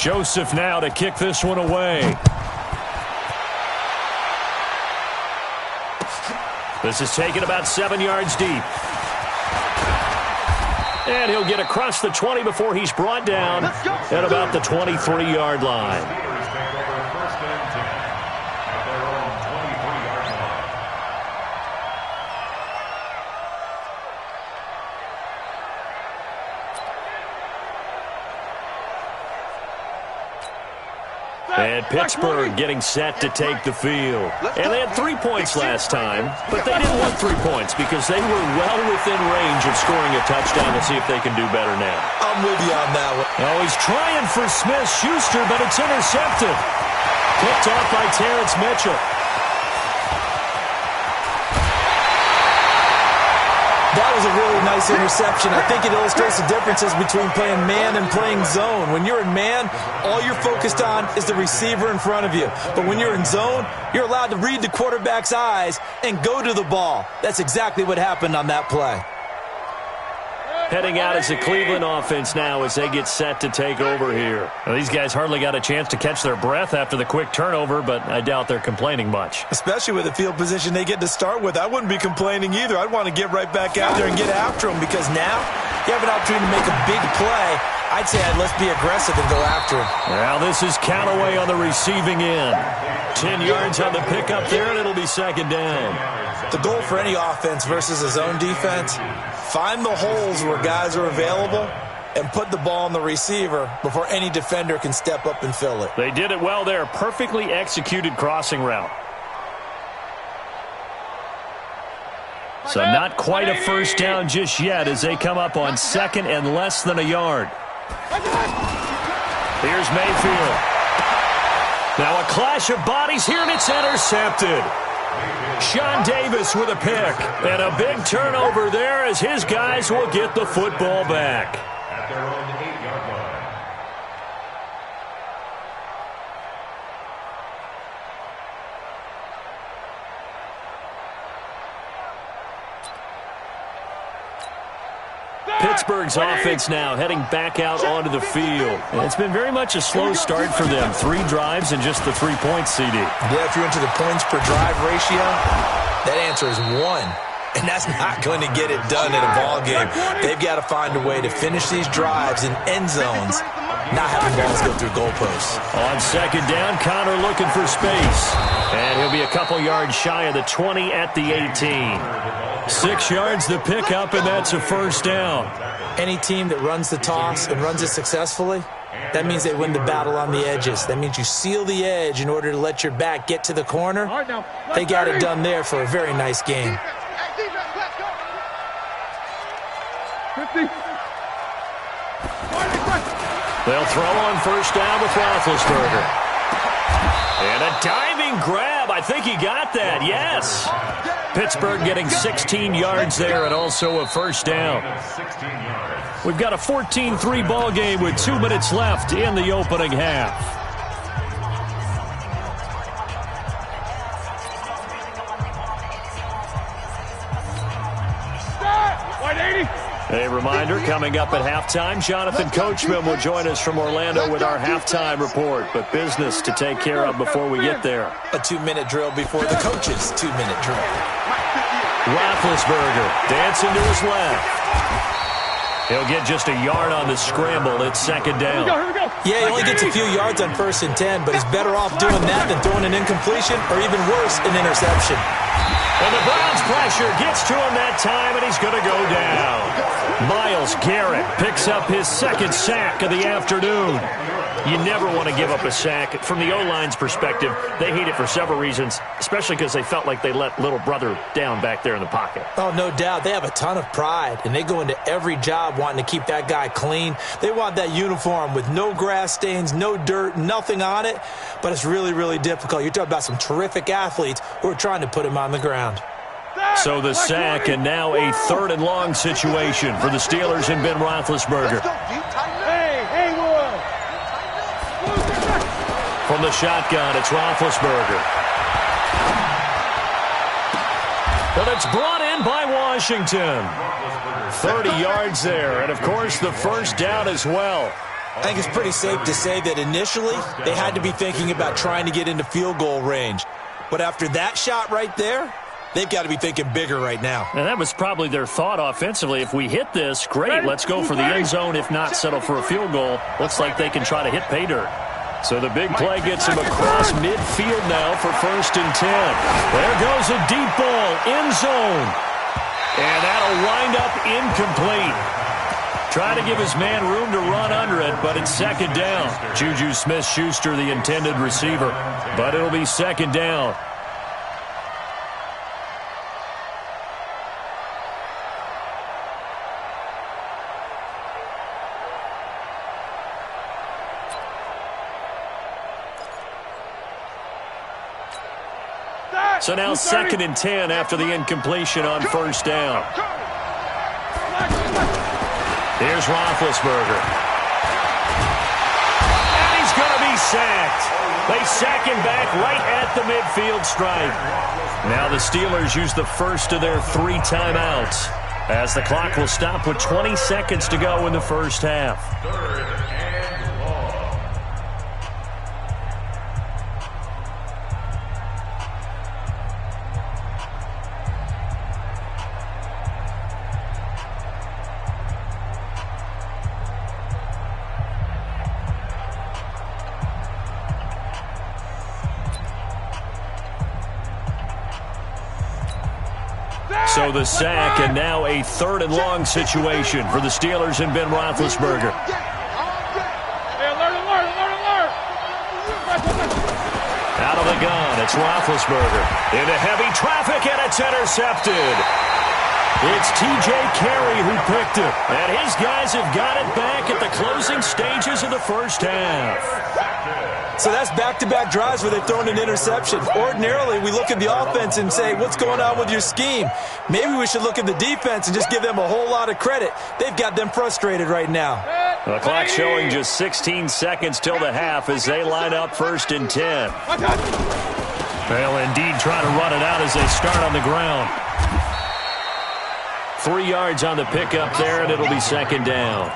Joseph now to kick this one away. This is taken about 7 yards deep. And he'll get across the 20 before he's brought down at about the 23-yard line. And Pittsburgh getting set to take the field. And they had 3 points last time, but they didn't want 3 points because they were well within range of scoring a touchdown. Let's see if they can do better now. I'm with you on that one. Oh, he's trying for Smith-Schuster, but it's intercepted. Picked off by Terrence Mitchell. That was a really nice interception. I think it illustrates the differences between playing man and playing zone. When you're in man, all you're focused on is the receiver in front of you. But when you're in zone, you're allowed to read the quarterback's eyes and go to the ball. That's exactly what happened on that play. Heading out as the Cleveland offense now as they get set to take over here. Well, these guys hardly got a chance to catch their breath after the quick turnover, but I doubt they're complaining much. Especially with the field position they get to start with. I wouldn't be complaining either. I'd want to get right back out there and get after them because now you have an opportunity to make a big play. I'd say let's be aggressive and go after him. Well, this is Callaway on the receiving end. 10 yards on the pickup there, and it'll be second down. The goal for any offense versus a zone defense, find the holes where guys are available and put the ball on the receiver before any defender can step up and fill it. They did it well there. Perfectly executed crossing route. So not quite a first down just yet as they come up on second and less than a yard. Here's Mayfield. Now a clash of bodies here, and it's intercepted. Sean Davis with a pick. And a big turnover there as his guys will get the football back. At their own 8-yard line. Pittsburgh's offense now heading back out onto the field. It's been very much a slow start for them. 3 drives and just the 3 points, CD. Yeah, if you're into the points per drive ratio, that answer is 1. And that's not going to get it done in a ball game. They've got to find a way to finish these drives in end zones, not having balls go through goalposts. On second down, Connor looking for space. And he'll be a couple yards shy of the 20 at the 18. 6 yards the pickup, and that's a first down. Any team that runs the toss and runs it successfully, that means they win the battle on the edges. That means you seal the edge in order to let your back get to the corner. They got it done there for a very nice game. They'll throw on first down with Roethlisberger. And a diving grab. I think he got that. Yes. Pittsburgh getting 16 yards there and also a first down. We've got a 14-3 ball game with 2 minutes left in the opening half. A reminder, coming up at halftime, Jonathan Coachman will join us from Orlando with our halftime report, but business to take care of before we get there. A 2-minute drill before the coach's 2-minute drill. Roethlisberger dancing to his left. He'll get just a yard on the scramble. It's second down. Yeah, he only gets a few yards on 1st and 10, but he's better off doing that than throwing an incompletion or even worse, an interception. And the Browns pressure gets to him that time, and he's going to go down. Myles Garrett picks up his second sack of the afternoon. You never want to give up a sack. From the O-line's perspective, they hate it for several reasons, especially because they felt like they let little brother down back there in the pocket. Oh, no doubt. They have a ton of pride, and they go into every job wanting to keep that guy clean. They want that uniform with no grass stains, no dirt, nothing on it, but it's really, really difficult. You're talking about some terrific athletes who are trying to put him on the ground. So the sack, and now a 3rd and long situation for the Steelers and Ben Roethlisberger. From the shotgun, it's Roethlisberger. But it's brought in by Washington. 30 yards there, and of course the first down as well. I think it's pretty safe to say that initially they had to be thinking about trying to get into field goal range. But after that shot right there, they've got to be thinking bigger right now. And that was probably their thought offensively. If we hit this, great, let's go for the end zone. If not, settle for a field goal. Looks like they can try to hit pay dirt. So the big play gets him across midfield now for 1st and 10. There goes a deep ball, end zone. And that'll wind up incomplete. Try to give his man room to run under it, but it's 2nd down. Juju Smith-Schuster, the intended receiver, but it'll be 2nd down. So now 2nd and 10 after the incompletion on 1st down. Here's Roethlisberger. And he's going to be sacked. They sack him back right at the midfield stripe. Now the Steelers use the first of their 3 timeouts as the clock will stop with 20 seconds to go in the first half. 3rd and long. So the sack, and now a 3rd and long situation for the Steelers and Ben Roethlisberger. Out of the gun, it's Roethlisberger. Into heavy traffic, and it's intercepted. It's T.J. Carey who picked it, and his guys have got it back at the closing stages of the first half. So that's back-to-back drives where they've thrown an interception. Ordinarily, we look at the offense and say, what's going on with your scheme? Maybe we should look at the defense and just give them a whole lot of credit. They've got them frustrated right now. The clock showing just 16 seconds till the half as they line up 1st and 10. Well, indeed, trying to run it out as they start on the ground. 3 yards on the pickup there, and it'll be 2nd down.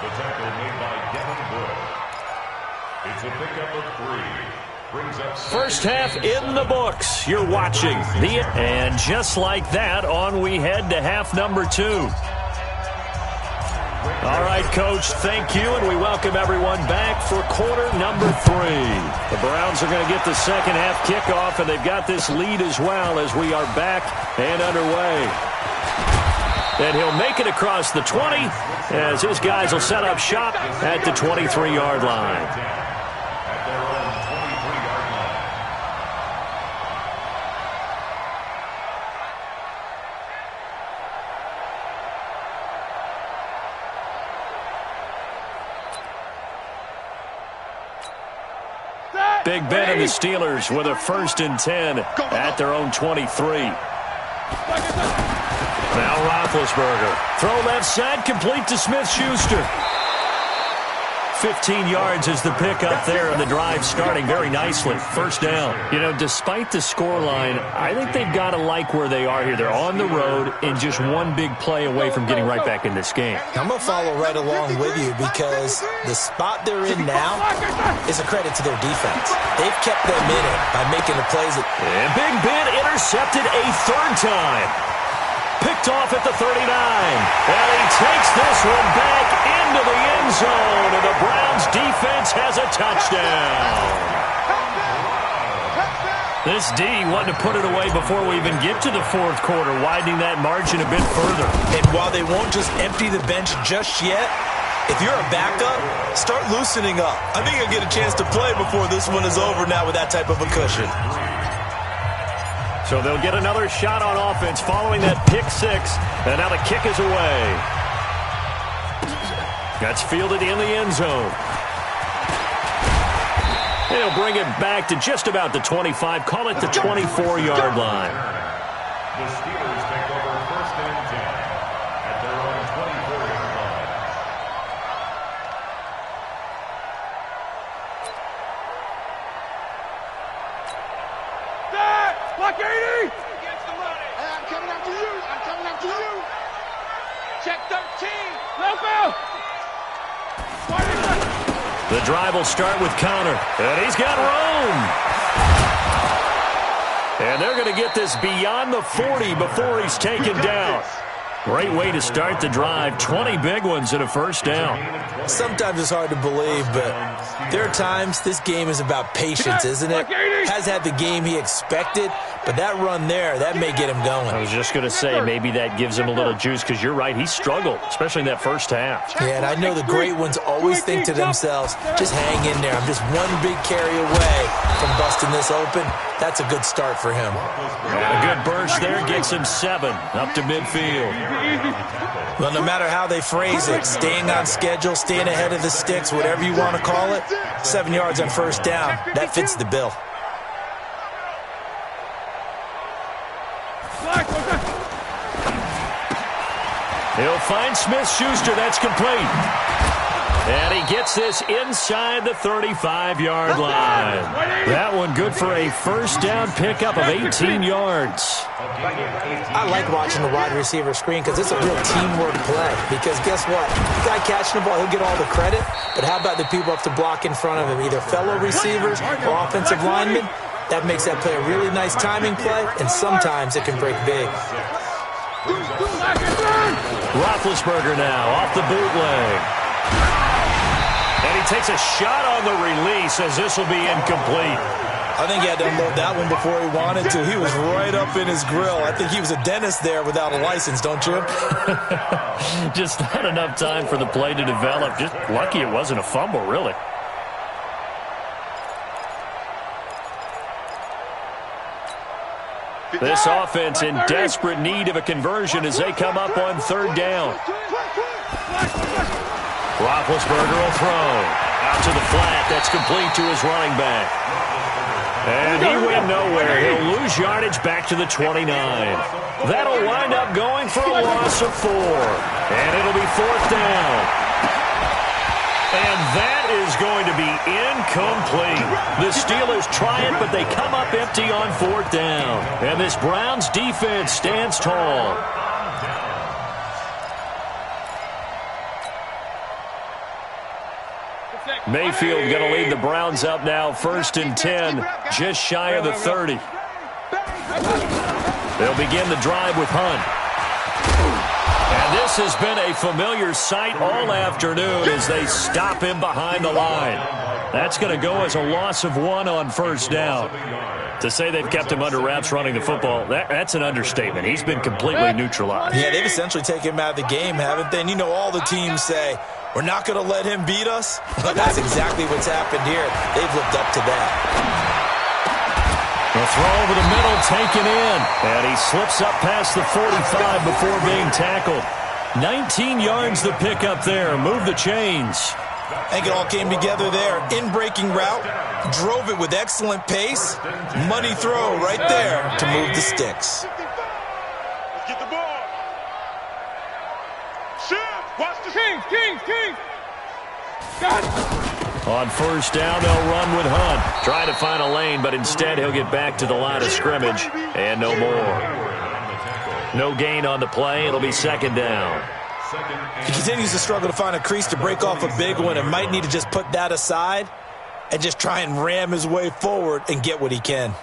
The tackle made by Devin Bush. It's a pickup of 3. Brings up First half in the books. You're watching the... And just like that, on we head to half number 2. All right, Coach, thank you, and we welcome everyone back for quarter number 3. The Browns are going to get the second half kickoff, and they've got this lead as well as we are back and underway. And he'll make it across the 20 as his guys will set up shop at the 23-yard line. Big Ben and the Steelers with a 1st and 10 at their own 23. Now Roethlisberger. Throw left side, complete to Smith-Schuster. 15 yards is the pickup there, and the drive starting very nicely. First down. You know, despite the scoreline, I think they've got to like where they are here. They're on the road and just one big play away from getting right back in this game. I'm going to follow right along with you because the spot they're in now is a credit to their defense. They've kept them in it by making the plays. And Big Ben intercepted a 3rd time. Picked off at the 39. And he takes this one back into the end zone. And the Browns defense has a touchdown. This D wanted to put it away before we even get to the 4th quarter, widening that margin a bit further. And while they won't just empty the bench just yet, if you're a backup, start loosening up. I think you'll get a chance to play before this one is over now with that type of a cushion. So they'll get another shot on offense following that pick 6. And now the kick is away. That's fielded in the end zone. And he'll bring it back to just about the 25. Call it the 24-yard line. The Steelers take over 1st and 10 at their own 24-yard line. Block 80! I'm coming after you. I'm coming after you. Check 13. Left out. The drive will start with Connor, and he's got room. And they're going to get this beyond the 40 before he's taken down. Great way to start the drive. 20 big ones and a first down. Sometimes it's hard to believe, but there are times this game is about patience, isn't it? Has had the game he expected, but that run there, that may get him going. I was just going to say, maybe that gives him a little juice, because you're right, he struggled, especially in that first half. Yeah, and I know the great ones always think to themselves, just hang in there. I'm just one big carry away from busting this open. That's a good start for him. And a good burst there gets him 7 up to midfield. Well, no matter how they phrase it, staying on schedule, staying ahead of the sticks, whatever you want to call it, 7 yards on first down, that fits the bill. He'll find Smith-Schuster. That's complete. And he gets this inside the 35-yard line. That one good for a first down pickup of 18 yards. I like watching the wide receiver screen because it's a real teamwork play. Because guess what? The guy catching the ball, he'll get all the credit. But how about the people up to block in front of him, either fellow receivers or offensive linemen? That makes that play a really nice timing play, and sometimes it can break big. Roethlisberger now off the bootleg. And he takes a shot on the release as this will be incomplete. I think he had to unload that one before he wanted to. He was right up in his grill. I think he was a dentist there without a license, don't you? Just not enough time for the play to develop. Just lucky it wasn't a fumble, really. This offense in desperate need of a conversion as they come up on third down. Roethlisberger will throw. Out to the flat. That's complete to his running back. And he went nowhere. He'll lose yardage back to the 29. That'll wind up going for a loss of 4. And it'll be fourth down. And that is going to be incomplete. The Steelers try it, but they come up empty on fourth down. And this Browns defense stands tall. Mayfield going to lead the Browns up now, 1st and 10, just shy of the 30. They'll begin the drive with Hunt. And this has been a familiar sight all afternoon as they stop him behind the line. That's going to go as a loss of 1 on first down. To say they've kept him under wraps running the football, that's an understatement. He's been completely neutralized. Yeah, they've essentially taken him out of the game, haven't they? And you know all the teams say, we're not going to let him beat us. But that's exactly what's happened here. They've lived up to that. The throw over the middle taken in. And he slips up past the 45 before being tackled. 19 yards the pickup there. Move the chains. I think it all came together there. In-breaking route. Drove it with excellent pace. Money throw right there to move the sticks. Let's get the ball. Shift. Watch the Kings. Got it. On first down, they'll run with Hunt. Trying to find a lane, but instead he'll get back to the line of scrimmage. And no more. No gain on the play. It'll be second down. He continues to struggle to find a crease to break off a big one and might need to just put that aside and just try and ram his way forward and get what he can.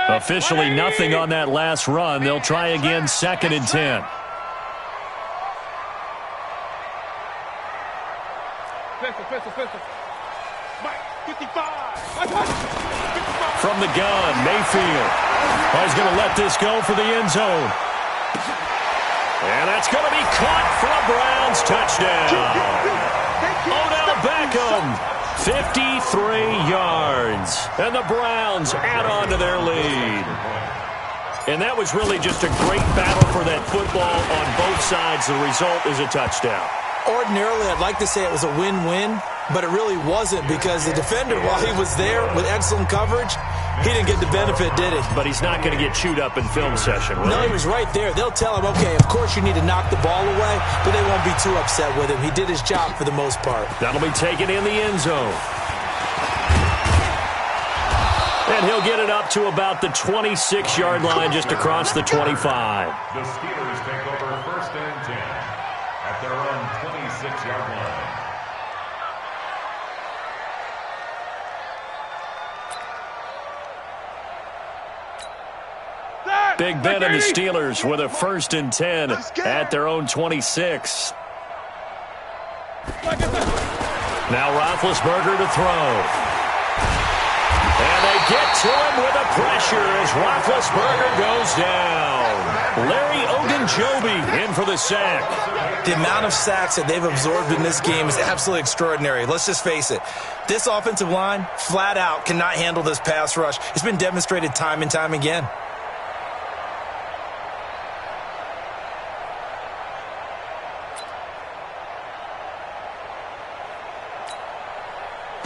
Officially nothing on that last run. They'll try again, 2nd and 10. From the gun, Mayfield. He's going to let this go for the end zone. And that's going to be caught for a Browns touchdown. Odell Beckham, 53 yards. And the Browns add on to their lead. And that was really just a great battle for that football on both sides. The result is a touchdown. Ordinarily, I'd like to say it was a win-win, but it really wasn't because the defender, while he was there with excellent coverage, he didn't get the benefit, did he? But he's not going to get chewed up in film session, will he? No, he was right there. They'll tell him, okay, of course you need to knock the ball away, but they won't be too upset with him. He did his job for the most part. That'll be taken in the end zone. And he'll get it up to about the 26-yard line just across the 25. The Steelers take over 1st and 10 at their own 26-yard line. Big Ben and the Steelers with a 1st and 10 at their own 26. Now Roethlisberger to throw. And they get to him with a pressure as Roethlisberger goes down. Larry Ogunjobi in for the sack. The amount of sacks that they've absorbed in this game is absolutely extraordinary. Let's just face it. This offensive line, flat out, cannot handle this pass rush. It's been demonstrated time and time again.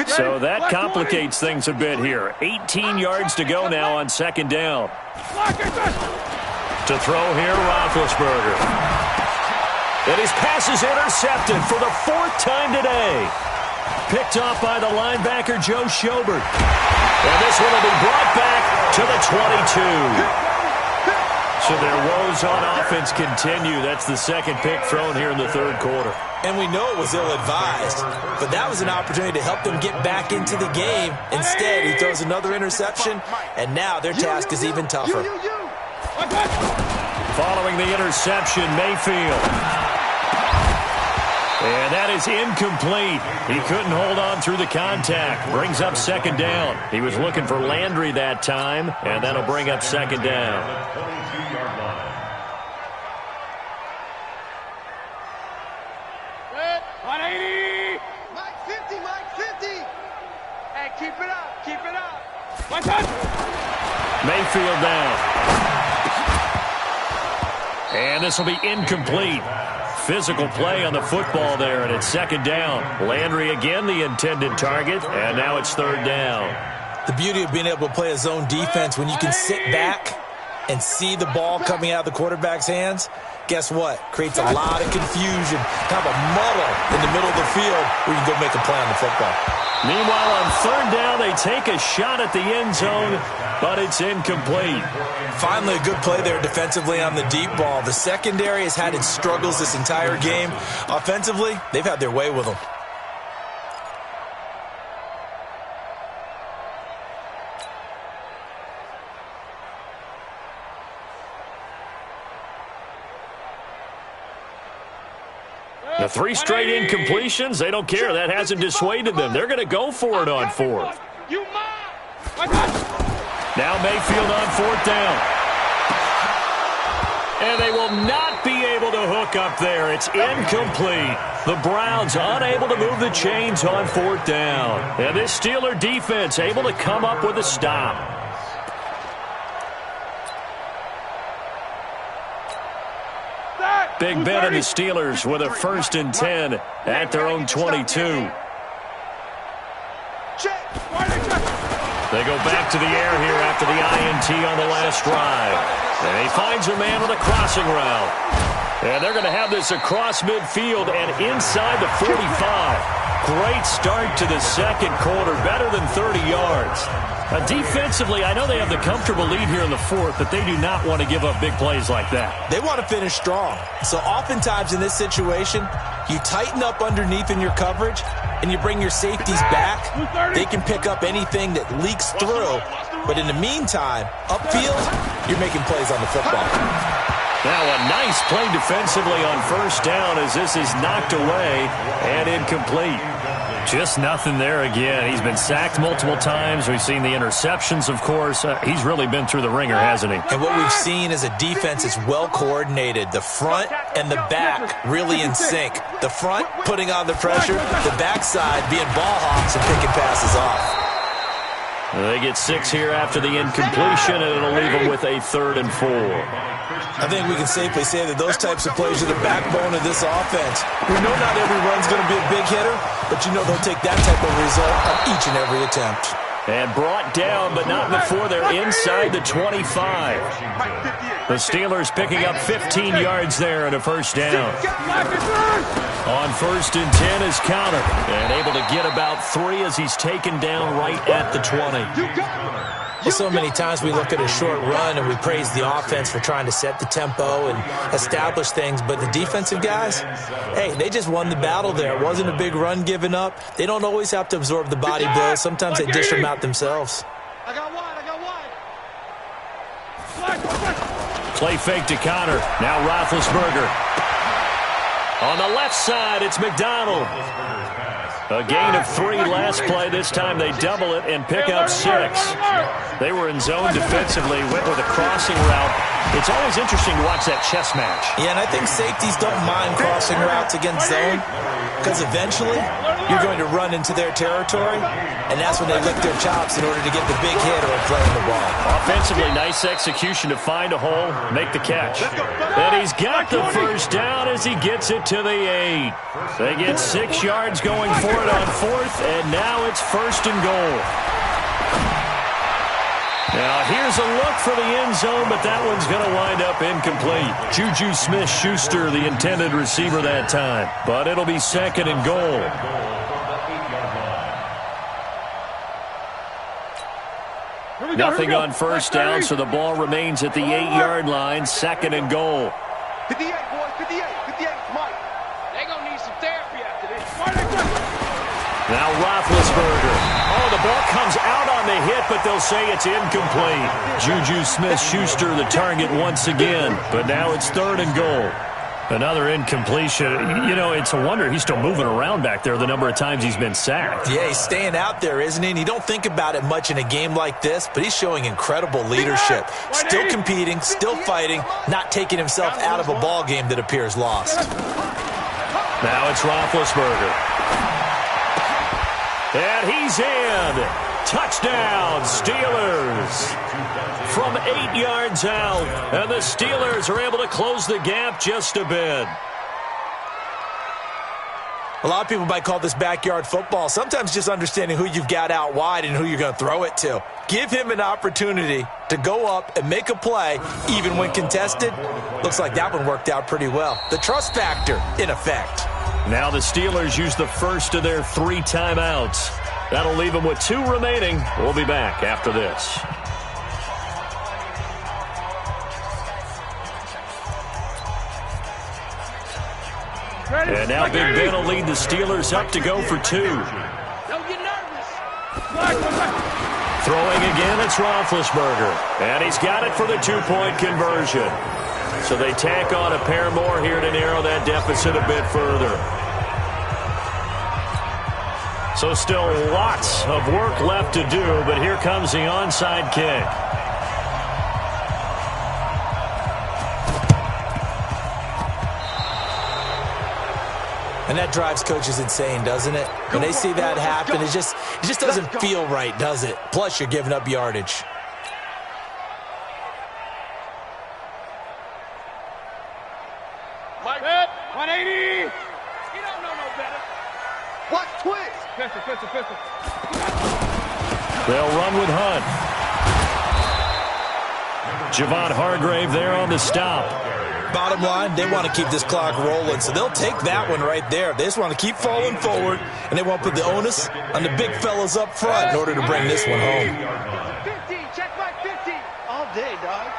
So that complicates things a bit here. 18 yards to go now on 2nd down. To throw here, Roethlisberger. And his pass is intercepted for the 4th time today. Picked off by the linebacker, Joe Schobert. And this one will be brought back to the 22. So their woes on offense continue. That's the 2nd pick thrown here in the 3rd quarter. And we know it was ill-advised, but that was an opportunity to help them get back into the game. Instead, he throws another interception, and now their task is even tougher. Following the interception, Mayfield. And that is incomplete. He couldn't hold on through the contact. Brings up 2nd down. He was looking for Landry that time, and that'll bring up 2nd down. Mayfield down. And this will be incomplete. Physical play on the football there, and it's 2nd down. Landry again the intended target, and now it's 3rd down. The beauty of being able to play a zone defense when you can sit back and see the ball coming out of the quarterback's hands, guess what? Creates a lot of confusion, kind of a muddle in the middle of the field where you can go make a play on the football. Meanwhile, on 3rd down, they take a shot at the end zone, but it's incomplete. Finally, a good play there defensively on the deep ball. The secondary has had its struggles this entire game. Offensively, they've had their way with them. The 3 straight incompletions, they don't care. That hasn't dissuaded them. They're going to go for it on 4th. Now Mayfield on 4th down. And they will not be able to hook up there. It's incomplete. The Browns unable to move the chains on 4th down. And this Steeler defense able to come up with a stop. Big Ben and the Steelers with a 1st and 10 at their own 22. They go back to the air here after the INT on the last drive. And he finds a man with a crossing route. And they're going to have this across midfield and inside the 45. Great start to the 2nd quarter, better than 30 yards. Defensively, I know they have the comfortable lead here in the 4th, but they do not want to give up big plays like that. They want to finish strong. So oftentimes in this situation, you tighten up underneath in your coverage, and you bring your safeties back. They can pick up anything that leaks through. But in the meantime, upfield, you're making plays on the football. Now a nice play defensively on 1st down as this is knocked away and incomplete. Just nothing there again. He's been sacked multiple times. We've seen the interceptions, of course. He's really been through the ringer, hasn't he? And what we've seen is a defense that's well coordinated. The front and the back really in sync. The front putting on the pressure, the backside being ball hawks and picking passes off. They get 6 here after the incompletion, and it'll leave them with a 3rd and 4. I think we can safely say that those types of plays are the backbone of this offense. We know not every run's going to be a big hitter, but you know they'll take that type of result on each and every attempt. And brought down, but not before they're inside the 25. The Steelers picking up 15 yards there and a 1st down. On 1st and 10 is Counter, and able to get about 3 as he's taken down right at the 20. Well, so many times we look at a short run and we praise the offense for trying to set the tempo and establish things, but the defensive guys, hey, they just won the battle there. It wasn't a big run given up. They don't always have to absorb the body blows. Sometimes they dish them out themselves. I got wide. Play fake to Connor. Now Roethlisberger. On the left side, it's McDonald. A gain of 3 last play. This time they double it and pick up 6. They were in zone defensively, went with a crossing route. It's always interesting to watch that chess match. Yeah, and I think safeties don't mind crossing routes against zone because eventually you're going to run into their territory, and that's when they lick their chops in order to get the big hit or play on the ball. Offensively, nice execution to find a hole, make the catch. And he's got the first down as he gets it to the 8. They get 6 yards going for it on 4th, and now it's 1st and goal. Now, here's a look for the end zone, but that one's going to wind up incomplete. Juju Smith-Schuster, the intended receiver that time. But it'll be 2nd and goal. Nothing on first down, so the ball remains at the 8-yard line, 2nd and goal. 58, boys, 58, Mike. They're going to need some therapy after this. Now Roethlisberger. Oh, the ball comes out on the hit, but they'll say it's incomplete. Juju Smith-Schuster the target once again, but now it's 3rd and goal. Another incompletion. You know, it's a wonder he's still moving around back there the number of times he's been sacked. Yeah, he's staying out there, isn't he? And you don't think about it much in a game like this, but he's showing incredible leadership. Still competing, still fighting, not taking himself out of a ball game that appears lost. Now it's Roethlisberger. And he's in. Touchdown, Steelers. From 8 yards out. And the Steelers are able to close the gap just a bit. A lot of people might call this backyard football. Sometimes just understanding who you've got out wide and who you're going to throw it to. Give him an opportunity to go up and make a play, even when contested. Looks like that one worked out pretty well. The trust factor, in effect. Now the Steelers use the first of their 3 timeouts. That'll leave them with 2 remaining. We'll be back after this. And now Big Ben will lead the Steelers up to go for 2. Don't get nervous. Throwing again, it's Roethlisberger. And he's got it for the 2-point conversion. So they tack on a pair more here to narrow that deficit a bit further. So still lots of work left to do, but here comes the onside kick. And that drives coaches insane, doesn't it? When they see that happen, it just doesn't feel right, does it? Plus, you're giving up yardage. Mike, 180. You don't know no better. Watch twist. Pistol. They'll run with Hunt. Javon Hargrave there on the stop. Bottom line, they want to keep this clock rolling, so they'll take that one right there. They just want to keep falling forward, and they want to put the onus on the big fellas up front in order to bring this one home. 50, check back 50. All day, dog.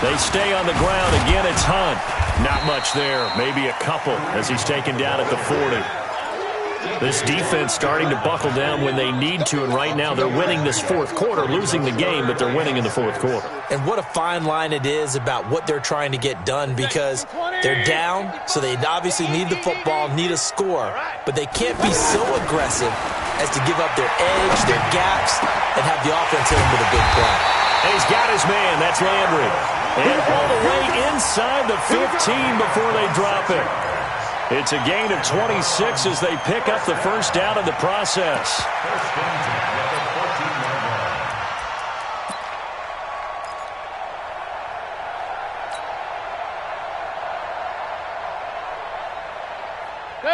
They stay on the ground. Again, it's Hunt. Not much there. Maybe a couple as he's taken down at the 40. This defense starting to buckle down when they need to, and right now they're winning this 4th quarter, losing the game, but they're winning in the 4th quarter. And what a fine line it is about what they're trying to get done, because they're down, so they obviously need the football, need a score, but they can't be so aggressive as to give up their edge, their gaps, and have the offense hit them with a big play. And he's got his man. That's Landry. And all the way inside the 15 before they drop it. It's a gain of 26 as they pick up the first down in the process.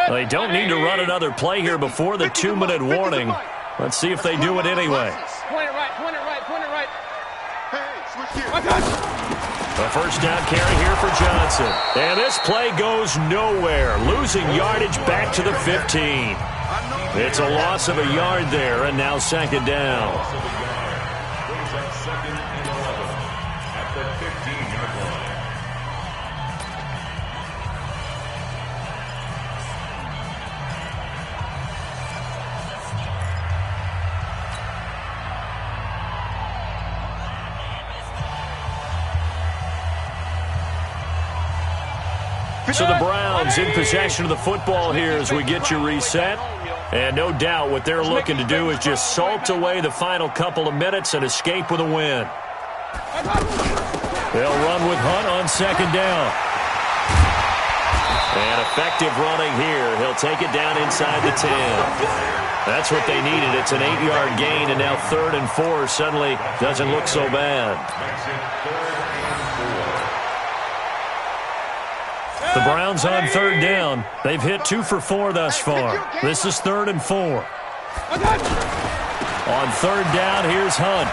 They don't need to run another play here before the 2-minute warning. Let's see if they do it anyway. Point it right. Hey, switch here. A first down carry here for Johnson. And this play goes nowhere. Losing yardage back to the 15. I know It's a loss of a yard there, and now second down. Loss of a yard. Brings up 2nd and 11 at the 15-yard line. So the Browns in possession of the football here as we get you reset. And no doubt what they're looking to do is just salt away the final couple of minutes and escape with a win. They'll run with Hunt on second down. And effective running here. He'll take it down inside the 10. That's what they needed. It's an 8-yard gain, and now 3rd and 4 suddenly doesn't look so bad. Makes it 3rd and 4. The Browns on 3rd down. They've hit 2 for 4 thus far. This is 3rd and 4. On 3rd down, here's Hunt.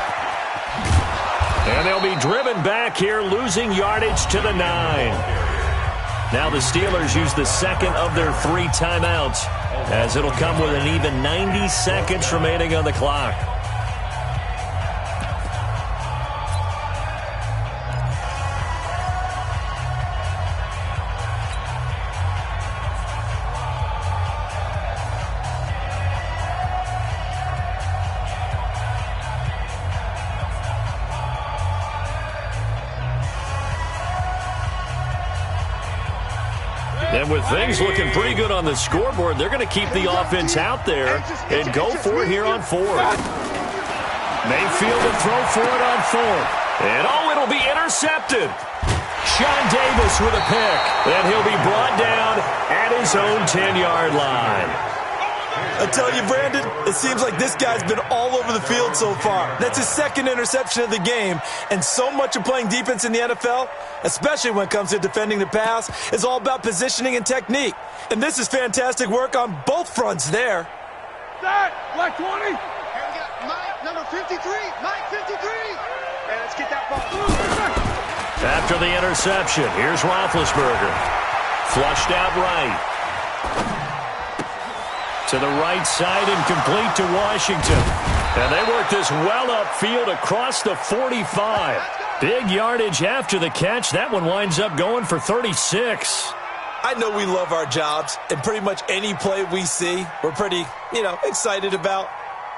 And they'll be driven back here, losing yardage to the 9. Now the Steelers use the second of their 3 timeouts, as it'll come with an even 90 seconds remaining on the clock. And with things looking pretty good on the scoreboard, they're going to keep the offense out there and go for it here on 4th. Mayfield will throw for it on 4th. And, it'll be intercepted. Sean Davis with a pick. And he'll be brought down at his own 10-yard line. I tell you, Brandon, it seems like this guy's been all over the field so far. That's his 2nd interception of the game. And so much of playing defense in the NFL, especially when it comes to defending the pass, is all about positioning and technique. And this is fantastic work on both fronts there. That, black 20. Here we got Mike, number 53. Mike, 53. Hey, let's get that ball. After the interception, here's Roethlisberger. Flushed out right. To the right side and complete to Washington. And they work this well upfield across the 45. Big yardage after the catch. That one winds up going for 36. I know we love our jobs, and pretty much any play we see, we're pretty, excited about.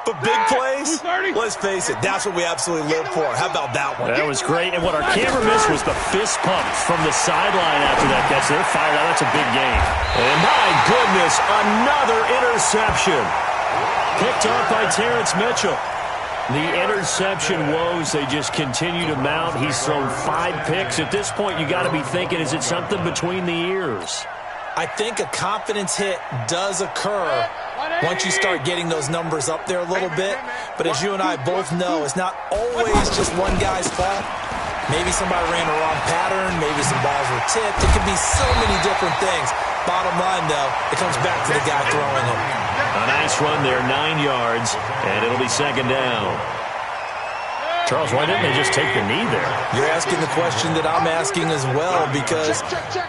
But big plays, let's face it, that's what we absolutely live for. How about that one? That was great. And what our camera missed was the fist pump from the sideline after that catch. They're fired out. That's a big game. And my goodness, another interception. Picked off by Terrence Mitchell. The interception woes, they just continue to mount. He's thrown 5 picks. At this point, you got to be thinking, is it something between the ears? I think a confidence hit does occur once you start getting those numbers up there a little bit. But as you and I both know, it's not always just one guy's fault. Maybe somebody ran a wrong pattern. Maybe some balls were tipped. It could be so many different things. Bottom line, though, it comes back to the guy throwing them. A nice run there, 9 yards, and it'll be 2nd down. Charles, why didn't they just take the knee there? You're asking the question that I'm asking as well, because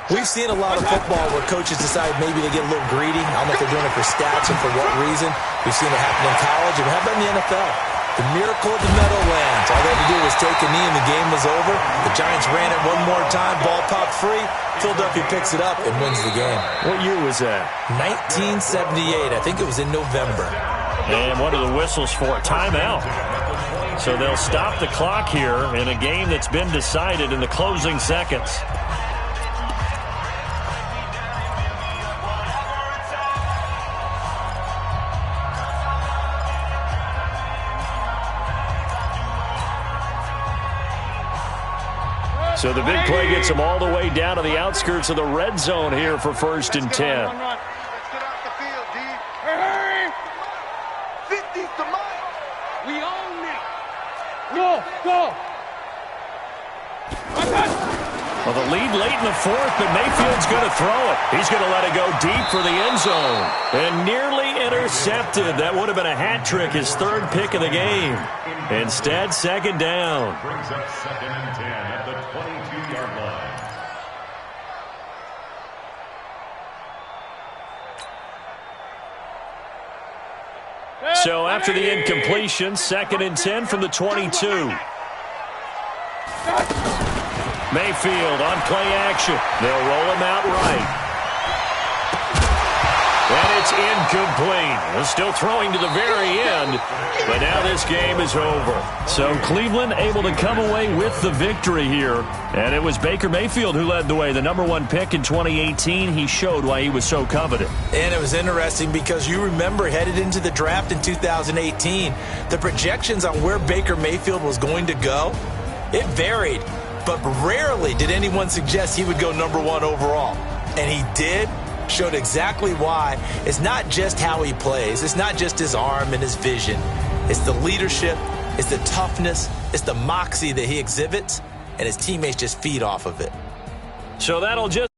we've seen a lot of football where coaches decide maybe they get a little greedy. I don't know if they're doing it for stats or for what reason. We've seen it happen in college, and we have that in the NFL. The miracle of the Meadowlands. All they had to do was take a knee and the game was over. The Giants ran it one more time, ball popped free. Philadelphia picks it up and wins the game. What year was that? 1978. I think it was in November. And what are the whistles for? Timeout. So they'll stop the clock here in a game that's been decided in the closing seconds. So the big play gets them all the way down to the outskirts of the red zone here for 1st and 10. Let's get out the field, D. Hey! 50's the mark. We own it. Go! Well, the lead late in the 4th, but Mayfield's going to throw it. He's going to let it go deep for the end zone. And nearly intercepted. That would have been a hat trick, his 3rd pick of the game. Instead, 2nd down. Brings up 2nd and 10 at the 22-yard line. So after the incompletion, 2nd and 10 from the 22. Mayfield on play action. They'll roll him out right. And it's incomplete. They're still throwing to the very end, but now this game is over. So Cleveland able to come away with the victory here. And it was Baker Mayfield who led the way. The #1 pick in 2018. He showed why he was so coveted. And it was interesting because you remember headed into the draft in 2018, the projections on where Baker Mayfield was going to go, it varied. But rarely did anyone suggest he would go #1 overall. And he did. Showed exactly why. It's not just how he plays. It's not just his arm and his vision. It's the leadership. It's the toughness. It's the moxie that he exhibits. And his teammates just feed off of it. So that'll just